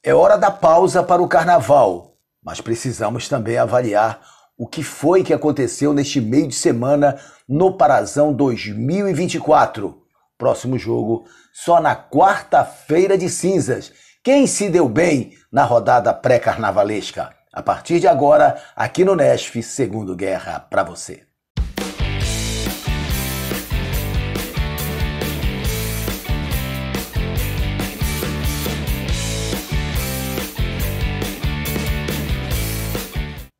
É hora da pausa para o carnaval, mas precisamos também avaliar o que foi que aconteceu neste meio de semana no Parazão 2024. Próximo jogo só na quarta-feira de cinzas. Quem se deu bem na rodada pré-carnavalesca? A partir de agora, aqui no Nesf, Segundo Guerra para você.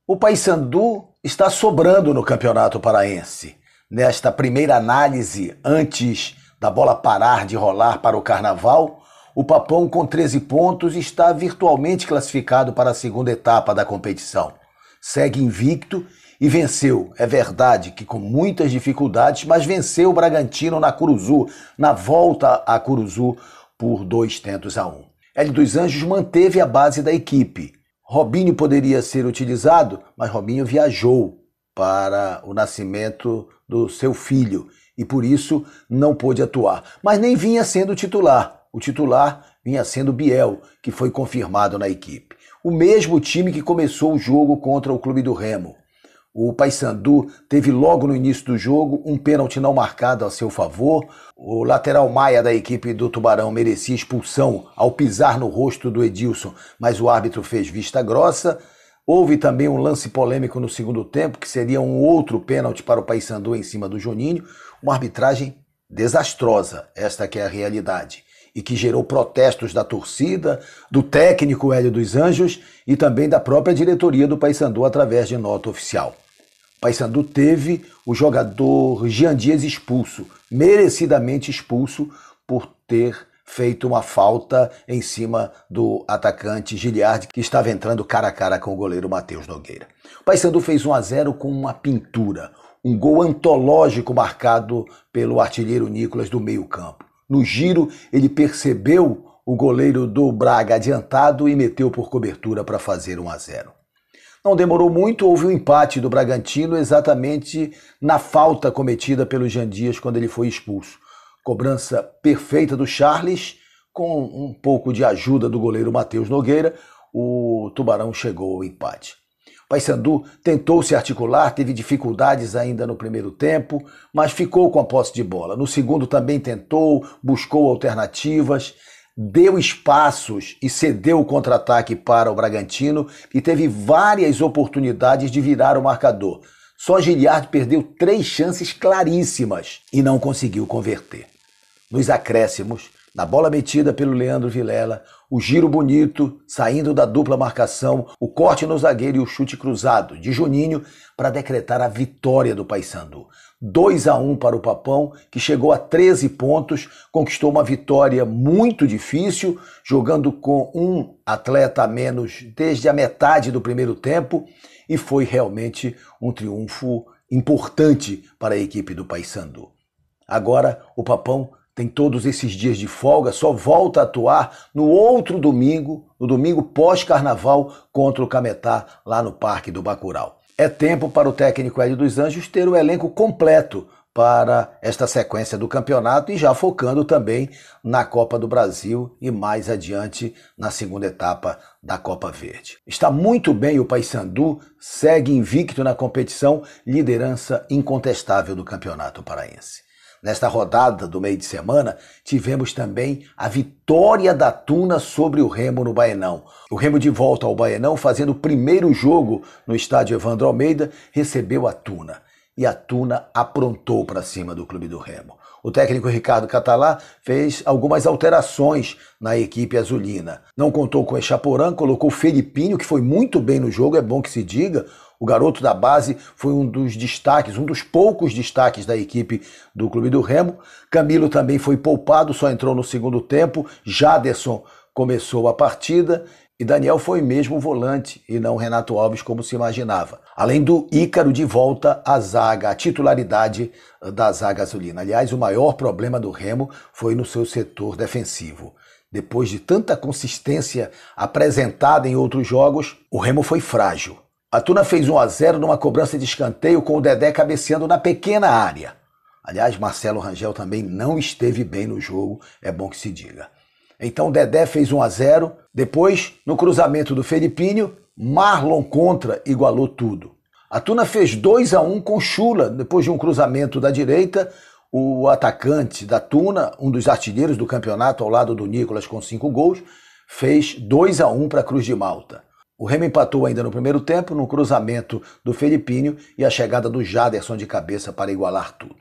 O Paysandu está sobrando no Campeonato Paraense. Nesta primeira análise, antes da bola parar de rolar para o Carnaval, o Papão, com 13 pontos, está virtualmente classificado para a segunda etapa da competição. Segue invicto e venceu, é verdade que com muitas dificuldades, mas venceu o Bragantino na Curuzu, na volta a Curuzu, por 2-1. Hélio dos Anjos manteve a base da equipe. Robinho poderia ser utilizado, mas Robinho viajou para o nascimento do seu filho e por isso não pôde atuar. Mas nem vinha sendo titular. O titular vinha sendo Biel, que foi confirmado na equipe. O mesmo time que começou o jogo contra o Clube do Remo. O Paysandu teve logo no início do jogo um pênalti não marcado a seu favor. O lateral Maia da equipe do Tubarão merecia expulsão ao pisar no rosto do Edilson, mas o árbitro fez vista grossa. Houve também um lance polêmico no segundo tempo, que seria um outro pênalti para o Paysandu em cima do Juninho. Uma arbitragem desastrosa, esta que é a realidade, e que gerou protestos da torcida, do técnico Hélio dos Anjos e também da própria diretoria do Paysandu através de nota oficial. O Paysandu teve o jogador Jean Dias expulso, merecidamente expulso por ter feito uma falta em cima do atacante Giliardi, que estava entrando cara a cara com o goleiro Matheus Nogueira. O Paysandu fez 1-0 com uma pintura, um gol antológico marcado pelo artilheiro Nicolas do meio-campo. No giro, ele percebeu o goleiro do Braga adiantado e meteu por cobertura para fazer 1-0. Não demorou muito, houve um empate do Bragantino exatamente na falta cometida pelo Jean Dias quando ele foi expulso. Cobrança perfeita do Charles, com um pouco de ajuda do goleiro Matheus Nogueira, o Tubarão chegou ao empate. O Paysandu tentou se articular, teve dificuldades ainda no primeiro tempo, mas ficou com a posse de bola. No segundo também tentou, buscou alternativas, deu espaços e cedeu o contra-ataque para o Bragantino e teve várias oportunidades de virar o marcador. Só Giliardi perdeu 3 chances claríssimas e não conseguiu converter. Nos acréscimos, na bola metida pelo Leandro Vilela, o giro bonito, saindo da dupla marcação, o corte no zagueiro e o chute cruzado de Juninho para decretar a vitória do Paysandu. 2-1 para o Papão, que chegou a 13 pontos, conquistou uma vitória muito difícil, jogando com um atleta a menos desde a metade do primeiro tempo, e foi realmente um triunfo importante para a equipe do Paysandu. Agora o Papão tem todos esses dias de folga, só volta a atuar no outro domingo, no domingo pós-carnaval, contra o Cametá, lá no Parque do Bacurau. É tempo para o técnico Hélio dos Anjos ter o elenco completo para esta sequência do campeonato e já focando também na Copa do Brasil e mais adiante na segunda etapa da Copa Verde. Está muito bem o Paysandu, segue invicto na competição, liderança incontestável do Campeonato Paraense. Nesta rodada do meio de semana, tivemos também a vitória da Tuna sobre o Remo no Baenão. O Remo, de volta ao Baenão, fazendo o primeiro jogo no estádio Evandro Almeida, recebeu a Tuna. E a Tuna aprontou para cima do Clube do Remo. O técnico Ricardo Catalá fez algumas alterações na equipe azulina. Não contou com o Echaporã, colocou o Felipinho, que foi muito bem no jogo, é bom que se diga. O garoto da base foi um dos destaques, um dos poucos destaques da equipe do Clube do Remo. Camilo também foi poupado, só entrou no segundo tempo. Jaderson começou a partida e Daniel foi mesmo volante e não Renato Alves como se imaginava. Além do Ícaro de volta à zaga, a titularidade da zaga azulina. Aliás, o maior problema do Remo foi no seu setor defensivo. Depois de tanta consistência apresentada em outros jogos, o Remo foi frágil. A Tuna fez 1-0 numa cobrança de escanteio com o Dedé cabeceando na pequena área. Aliás, Marcelo Rangel também não esteve bem no jogo, é bom que se diga. Então Dedé fez 1-0, depois, no cruzamento do Felipinho, Marlon contra igualou tudo. A Tuna fez 2-1 com Chula, depois de um cruzamento da direita. O atacante da Tuna, um dos artilheiros do campeonato ao lado do Nicolas com 5 gols, fez 2-1 para a Cruz de Malta. O Remo empatou ainda no primeiro tempo, no cruzamento do Felipinho e a chegada do Jaderson de cabeça para igualar tudo.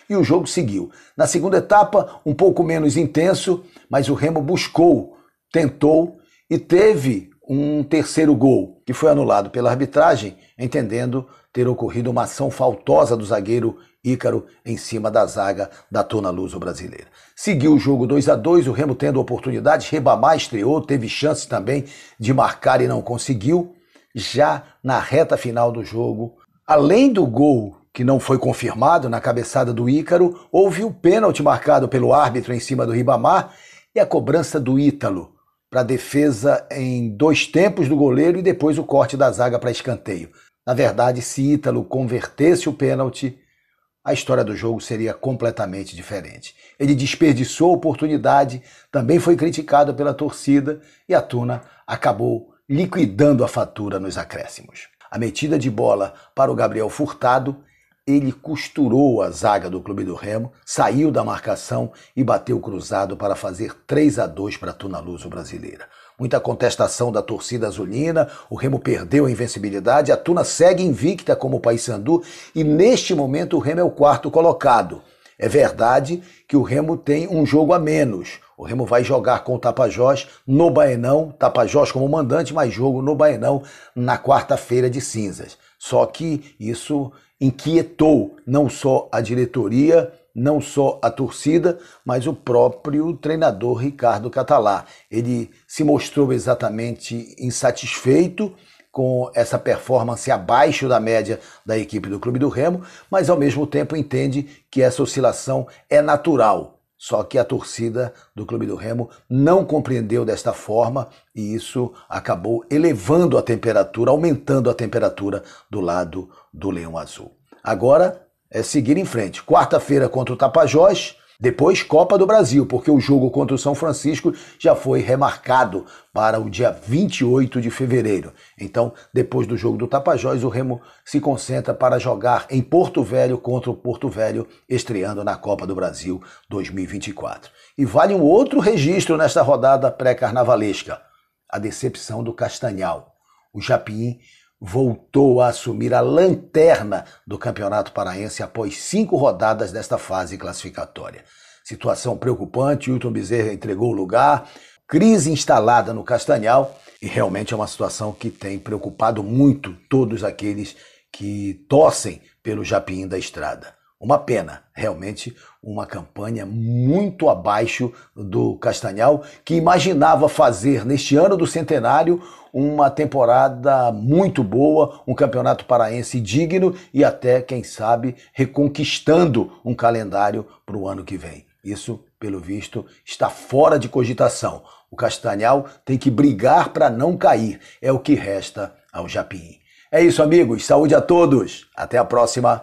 E o jogo seguiu. Na segunda etapa, um pouco menos intenso, mas o Remo buscou, tentou e teve um terceiro gol, que foi anulado pela arbitragem, entendendo ter ocorrido uma ação faltosa do zagueiro Ícaro em cima da zaga da Tuna Luso-Brasileira. Seguiu o jogo 2-2, o Remo tendo oportunidades, Ribamar estreou, teve chance também de marcar e não conseguiu. Já na reta final do jogo, além do gol que não foi confirmado na cabeçada do Ícaro, houve o pênalti marcado pelo árbitro em cima do Ribamar e a cobrança do Ítalo para a defesa em 2 tempos do goleiro e depois o corte da zaga para escanteio. Na verdade, se Ítalo convertesse o pênalti, a história do jogo seria completamente diferente. Ele desperdiçou a oportunidade, também foi criticado pela torcida e a Tuna acabou liquidando a fatura nos acréscimos. A metida de bola para o Gabriel Furtado, ele costurou a zaga do Clube do Remo, saiu da marcação e bateu cruzado para fazer 3-2 para a Tuna Luso-Brasileira. Muita contestação da torcida azulina, o Remo perdeu a invencibilidade, a Tuna segue invicta como o Paysandu e neste momento o Remo é o 4º colocado. É verdade que o Remo tem um jogo a menos. O Remo vai jogar com o Tapajós no Baenão, Tapajós como mandante, mas jogo no Baenão na quarta-feira de cinzas. Só que isso inquietou não só a diretoria, não só a torcida, mas o próprio treinador Ricardo Catalá. Ele se mostrou exatamente insatisfeito com essa performance abaixo da média da equipe do Clube do Remo, mas ao mesmo tempo entende que essa oscilação é natural. Só que a torcida do Clube do Remo não compreendeu desta forma e isso acabou elevando a temperatura, aumentando a temperatura do lado do Leão Azul. Agora é seguir em frente. Quarta-feira contra o Tapajós, depois Copa do Brasil, porque o jogo contra o São Francisco já foi remarcado para o dia 28 de fevereiro. Então, depois do jogo do Tapajós, o Remo se concentra para jogar em Porto Velho contra o Porto Velho, estreando na Copa do Brasil 2024. E vale um outro registro nesta rodada pré-carnavalesca, a decepção do Castanhal. O Japim voltou a assumir a lanterna do Campeonato Paraense após 5 rodadas desta fase classificatória. Situação preocupante, Hilton Bezerra entregou o lugar, crise instalada no Castanhal e realmente é uma situação que tem preocupado muito todos aqueles que torcem pelo Japim da Estrada. Uma pena, realmente uma campanha muito abaixo do Castanhal, que imaginava fazer neste ano do centenário uma temporada muito boa, um campeonato paraense digno e até, quem sabe, reconquistando um calendário para o ano que vem. Isso, pelo visto, está fora de cogitação. O Castanhal tem que brigar para não cair, é o que resta ao Japim. É isso, amigos. Saúde a todos. Até a próxima.